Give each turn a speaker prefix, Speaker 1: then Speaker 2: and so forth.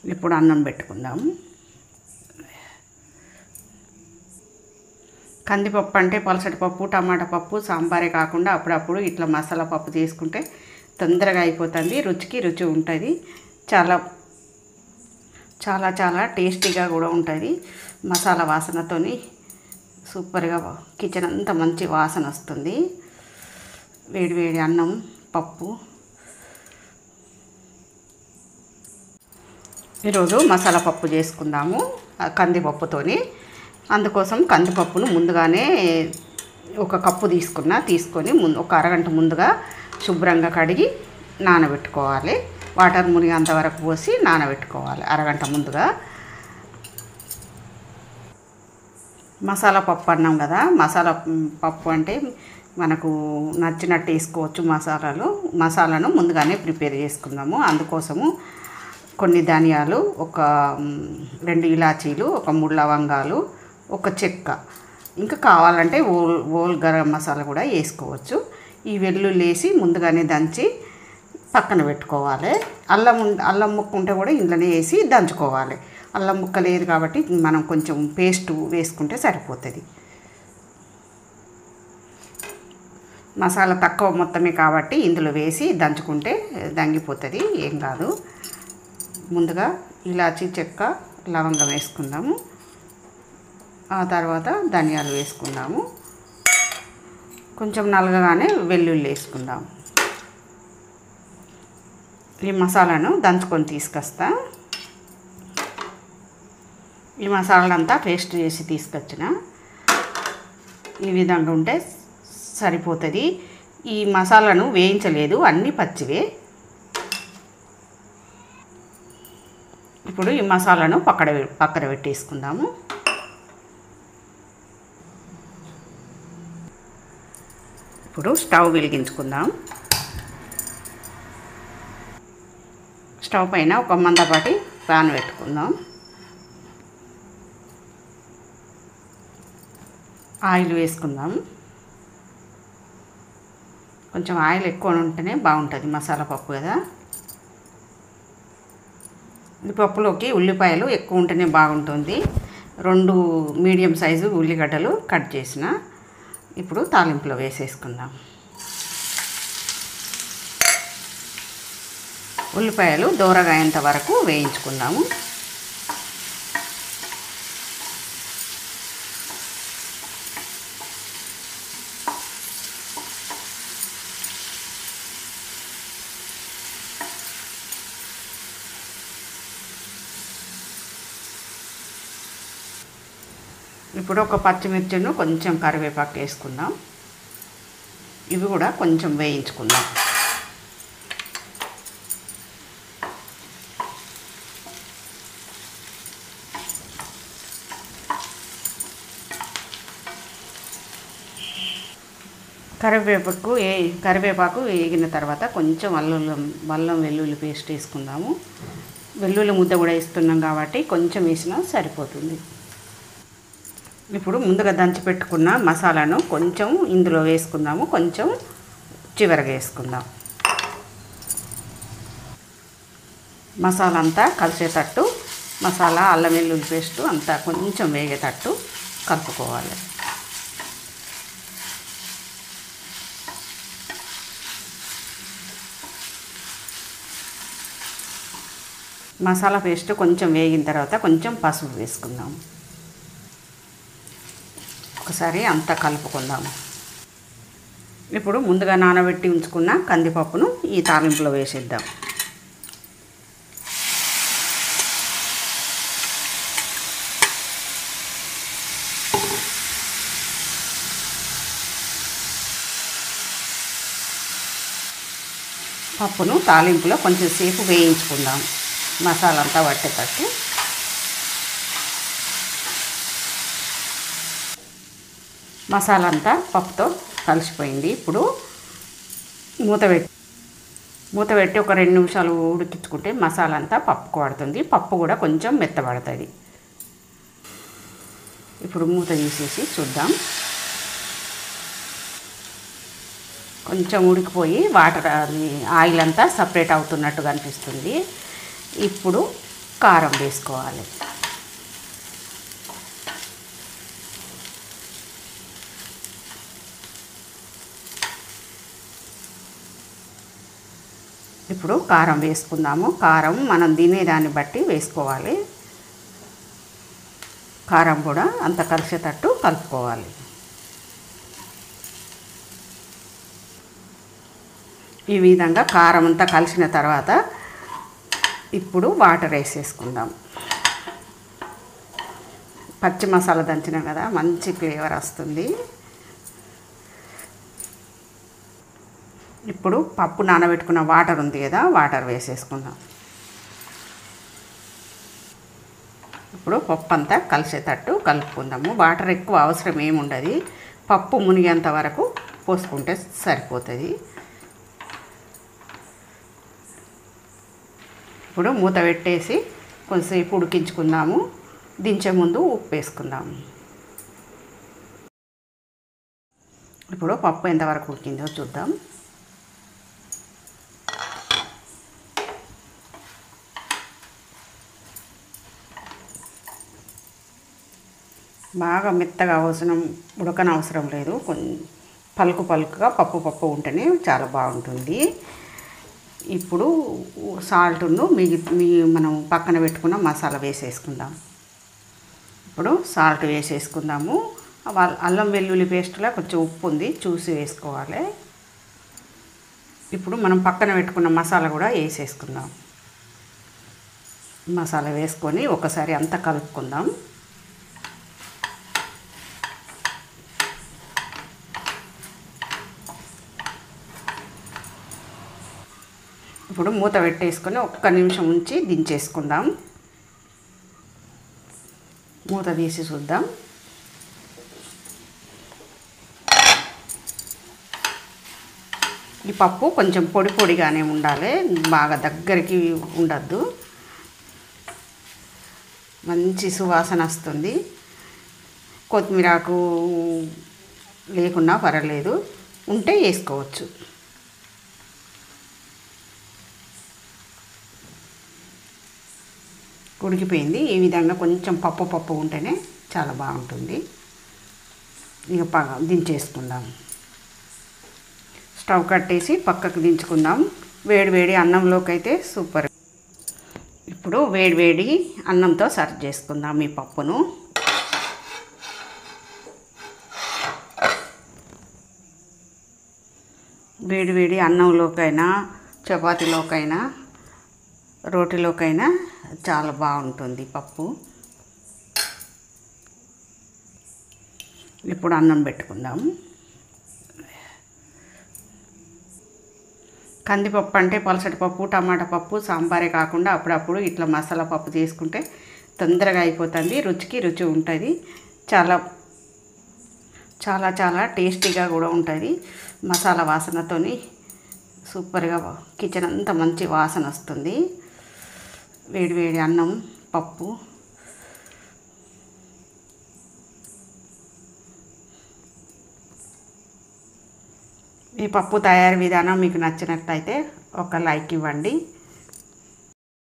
Speaker 1: ఇప్పుడు అన్నం పెట్టుకుందాం. కందిపప్పు అంటే పలసటి పప్పు, టమాటా పప్పు, సాంబారే కాకుండా అప్పుడప్పుడు ఇట్లా మసాలా పప్పు చేసుకుంటే తొందరగా అయిపోతుంది. రుచికి రుచి ఉంటుంది. చాలా చాలా చాలా టేస్టీగా కూడా ఉంటుంది. మసాలా వాసనతోని సూపర్గా కిచెన్ అంతా మంచి వాసన వస్తుంది. వేడి వేడి అన్నం, పప్పు. ఈరోజు మసాలా పప్పు చేసుకుందాము కందిపప్పుతోని. అందుకోసం కందిపప్పును ముందుగానే ఒక కప్పు తీసుకొని ఒక అరగంట ముందుగా శుభ్రంగా కడిగి నానబెట్టుకోవాలి. వాటర్ మునిగేంత వరకు పోసి నానబెట్టుకోవాలి అరగంట ముందుగా. మసాలా పప్పు అన్నాం కదా, మసాలా పప్పు అంటే మనకు నచ్చినట్టు వేసుకోవచ్చు. మసాలాను ముందుగానే ప్రిపేర్ చేసుకుందాము. అందుకోసము కొన్ని ధనియాలు, ఒక 2 ఇలాచీలు, ఒక 3 లవంగాలు, ఒక చెక్క, ఇంకా కావాలంటే ఓల్ గరం మసాలా కూడా వేసుకోవచ్చు. ఈ వెల్లుల్లి వేసి ముందుగానే దంచి పక్కన పెట్టుకోవాలి. అల్లం ముక్క ఉంటే కూడా ఇంట్లోనే వేసి దంచుకోవాలి. అల్లం ముక్క లేదు కాబట్టి మనం కొంచెం పేస్ట్ వేసుకుంటే సరిపోతుంది. మసాలా తక్కువ మొత్తమే కాబట్టి ఇందులో వేసి దంచుకుంటే దంగిపోతుంది, ఏం కాదు. ముందుగా ఇలాచీ, చెక్క, లవంగం వేసుకుందాము. ఆ తర్వాత ధనియాలు వేసుకుందాము. కొంచెం నలగగానే వెల్లుల్లి వేసుకుందాము. ఈ మసాలాను దంచుకొని తీసుకొస్తా. ఈ మసాలానంతా పేస్ట్ చేసి తీసుకొచ్చిన. ఈ విధంగా ఉంటే సరిపోతుంది. ఈ మసాలాను వేయించలేదు, అన్నీ పచ్చివే. ఇప్పుడు ఈ మసాలాను పక్కన పెట్టేసుకుందాము. ఇప్పుడు స్టవ్ వెలిగించుకుందాం. స్టవ్ పైన ఒక మందపాటి ప్యాన్ పెట్టుకుందాం. ఆయిల్ వేసుకుందాం. కొంచెం ఆయిల్ ఎక్కువ ఉంటేనే బాగుంటుంది, మసాలా పప్పు కదా. ఈ పప్పులోకి ఉల్లిపాయలు ఎక్కువ ఉంటేనే బాగుంటుంది. 2 మీడియం సైజు ఉల్లిగడ్డలు కట్ చేసిన. ఇప్పుడు తాలింపులో వేసేసుకుందాం. ఉల్లిపాయలు దోరగా అయ్యేంత వరకు వేయించుకుందాము. ఇప్పుడు ఒక పచ్చిమిర్చిను, కొంచెం కరివేపాకు వేసుకుందాం. ఇవి కూడా కొంచెం వేయించుకుందాం. కరివేపాకు వేగిన తర్వాత కొంచెం అల్లం వెల్లుల్లి పేస్ట్ వేసుకుందాము. వెల్లుల్లి ముద్ద కూడా వేస్తున్నాం కాబట్టి కొంచెం వేసినా సరిపోతుంది. ఇప్పుడు ముందుగా దంచి పెట్టుకున్న మసాలాను కొంచెం ఇందులో వేసుకుందాము. కొంచెం చివరగా వేసుకుందాం. మసాలా అంతా కలిసేటట్టు, మసాలా అల్లం వెల్లుల్లి పేస్ట్ అంతా కొంచెం వేగేటట్టు కలుపుకోవాలి. మసాలా పేస్ట్ కొంచెం వేగిన తర్వాత కొంచెం పసుపు వేసుకుందాం. ఒకసారి అంతా కలుపుకుందాము. ఇప్పుడు ముందుగా నానబెట్టి ఉంచుకున్న కందిపప్పును ఈ తాలింపులో వేసేద్దాం. పప్పును తాలింపులో కొంచెం సేపు వేయించుకుందాం, మసాలా అంతా పట్టేటట్టు. మసాలా అంతా పప్పుతో కలిసిపోయింది. ఇప్పుడు మూత పెట్టి ఒక 2 నిమిషాలు ఉడికించుకుంటే మసాలా అంతా పప్పుకు పడుతుంది. పప్పు కూడా కొంచెం మెత్తబడుతుంది. ఇప్పుడు మూత తీసేసి చూద్దాం. కొంచెం ఉడికిపోయి ఆయిల్ అంతా సపరేట్ అవుతున్నట్టుగా అనిపిస్తుంది. ఇప్పుడు కారం వేసుకోవాలి. ఇప్పుడు కారం వేసుకుందాము. కారం మనం తినేదాన్ని బట్టి వేసుకోవాలి. కారం కూడా అంత కలిసేటట్టు కలుపుకోవాలి. ఈ విధంగా కారం అంతా కలిసిన తర్వాత ఇప్పుడు వాటర్ వేసేసుకుందాం. పచ్చి మసాలా దంచినాం కదా, మంచి ఫ్లేవర్ వస్తుంది. ఇప్పుడు పప్పు నానబెట్టుకున్న వాటర్ ఉంది కదా, వాటర్ వేసేసుకుందాం. ఇప్పుడు పప్పు అంతా కలిసేటట్టు కలుపుకుందాము. వాటర్ ఎక్కువ అవసరం ఏముండదు, పప్పు మునిగేంత వరకు పోసుకుంటే సరిపోతుంది. ఇప్పుడు మూత పెట్టేసి కొంచెంసేపు ఉడికించుకుందాము. దించే ముందు ఉప్పు వేసుకుందాము. ఇప్పుడు పప్పు ఎంతవరకు ఉడికిందో చూద్దాం. బాగా మెత్తగా ఉడకనవసరం లేదు. కొంచెం పలుకుగా పప్పు ఉంటేనే చాలా బాగుంటుంది. ఇప్పుడు సాల్ట్ను మనం పక్కన పెట్టుకున్న మసాలా వేసేసుకుందాం. ఇప్పుడు సాల్ట్ వేసేసుకుందాము. అల్లం వెల్లుల్లి పేస్ట్లో కొంచెం ఉప్పు ఉంది, చూసి వేసుకోవాలి. ఇప్పుడు మనం పక్కన పెట్టుకున్న మసాలా కూడా వేసేసుకుందాం. మసాలా వేసుకొని ఒకసారి అంతా కలుపుకుందాం. ఇప్పుడు మూత పెట్టేసుకొని ఒక్క నిమిషం ఉంచి దించేసుకుందాం. మూత తీసి చూద్దాం. ఈ పప్పు కొంచెం పొడిగానే ఉండాలి, బాగా దగ్గరికి ఉండద్దు. మంచి సువాసన వస్తుంది. కొత్తిమీరాకు లేకున్నా పర్వాలేదు, ఉంటే వేసుకోవచ్చు. ఉడికిపోయింది. ఈ విధంగా కొంచెం పప్పు ఉంటేనే చాలా బాగుంటుంది. ఇక దించేసుకుందాం. స్టవ్ కట్టేసి పక్కకు దించుకుందాం. వేడి అన్నంలోకి అయితే సూపర్. ఇప్పుడు వేడి అన్నంతో సర్వ్ చేసుకుందాం ఈ పప్పును. వేడి అన్నంలోకైనా, చపాతీలోకైనా, రోటీలోకైనా చాలా బాగుంటుంది పప్పు. ఇప్పుడు అన్నం పెట్టుకుందాం. కందిపప్పు అంటే పలసటి పప్పు, టమాటా పప్పు, సాంబారే కాకుండా అప్పుడప్పుడు ఇట్లా మసాలా పప్పు చేసుకుంటే తొందరగా అయిపోతుంది. రుచికి రుచి ఉంటుంది. చాలా టేస్టీగా కూడా ఉంటుంది. మసాలా వాసనతోని సూపర్గా కిచెన్ అంతా మంచి వాసన వస్తుంది. వేడి అన్నం, పప్పు. ఈ పప్పు తయారీ విధానం మీకు నచ్చినట్లయితే ఒక లైక్ ఇవ్వండి.